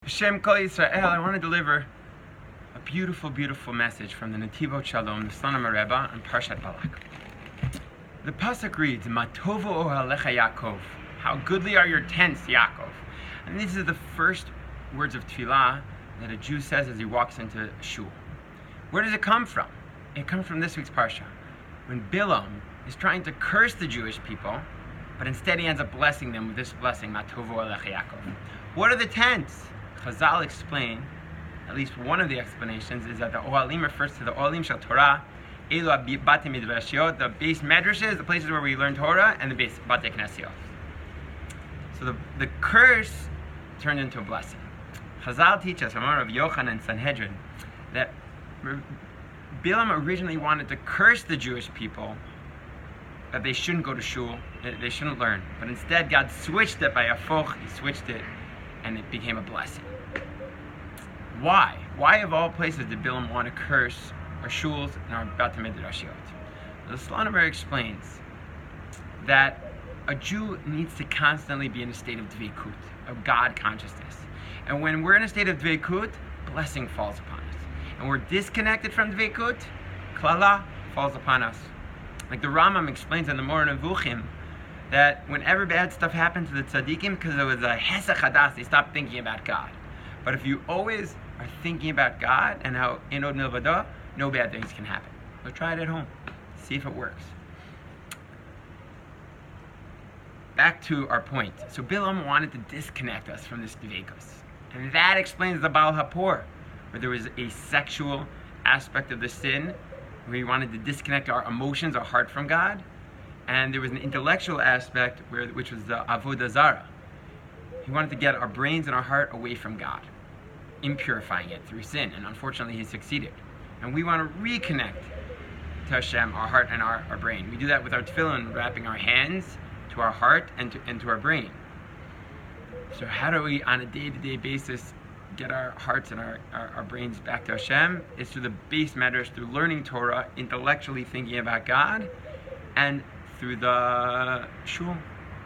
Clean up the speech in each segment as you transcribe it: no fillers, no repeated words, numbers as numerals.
Hashem Kol Yisrael, I want to deliver a beautiful, beautiful message from the netivot shalom, the son of Rebbe, and Parshat Balak. The pasuk reads, "Matovo ohalecha Yaakov." How goodly are your tents, Yaakov. And these are the first words of tefillah that a Jew says as he walks into shul. Where does it come from? It comes from this week's parsha, when Bilam is trying to curse the Jewish people, but instead he ends up blessing them with this blessing, Matovo ohalecha Yaakov. What are the tents? Chazal explain, at least one of the explanations, is that the Ohalim refers to the Ohalim Shel Torah, Elu Bate Midrashiyot, the base medrashes, the places where we learn Torah, and the base Bate Knesiot. So the curse turned into a blessing. Chazal teach us, from Rav Yochanan and Sanhedrin, that Bilam originally wanted to curse the Jewish people, that they shouldn't go to shul, they shouldn't learn. But instead, God switched it by a foch, he switched it, and it became a blessing. Why? Why of all places did Bilam want to curse our shuls and our Bate Midrashiyot? The Shalom explains that a Jew needs to constantly be in a state of dveikut, of God consciousness. And when we're in a state of dveikut, blessing falls upon us. And we're disconnected from dveikut, klala falls upon us. Like the Rambam explains in the Moreh Nevuchim, that whenever bad stuff happened to the tzaddikim, because it was a hesach hadas, they stopped thinking about God. But if you always are thinking about God and how inod milvado, no bad things can happen. So try it at home. See if it works. Back to our point. So Bilam wanted to disconnect us from this dveikus. And that explains the Baal Hapor, where there was a sexual aspect of the sin, where he wanted to disconnect our emotions, our heart from God. And there was an intellectual aspect, which was the avodah zara. He wanted to get our brains and our heart away from God, impurifying it through sin, and unfortunately he succeeded. And we want to reconnect to Hashem, our heart and our brain. We do that with our tefillin, wrapping our hands to our heart and to our brain. So how do we, on a day-to-day basis, get our hearts and our brains back to Hashem? It's through the base medrash, through learning Torah, intellectually thinking about God, and through the shul,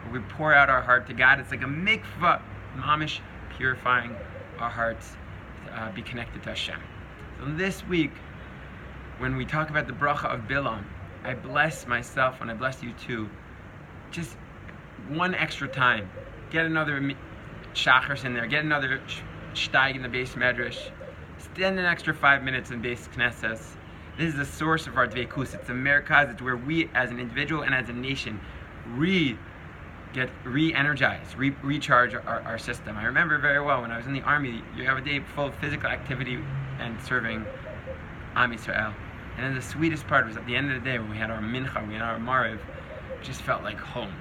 where we pour out our heart to God. It's like a mikvah, mamish, purifying our hearts to be connected to Hashem. So this week, when we talk about the bracha of Bilam, I bless myself and I bless you too. Just one extra time. Get another shachars in there. Get another shtag in the base medrash. Spend an extra 5 minutes in base knesses. This is the source of our dveikus. It's a merkaz. It's where we, as an individual and as a nation, get re-energized, recharge our system. I remember very well when I was in the army, you have a day full of physical activity and serving Am Yisrael. And then the sweetest part was at the end of the day when we had our mincha, we had our mariv, it just felt like home.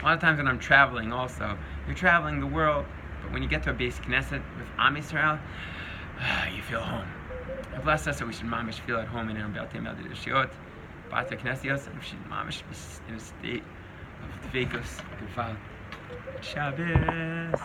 A lot of times when I'm traveling also, you're traveling the world, but when you get to a base knesset with Am Yisrael, you feel home. God bless us so we should mamish feel at home in our Bate Midrashiyot, Bate Knesiot, and we should mamish be in a state of dveikus, Shabbos.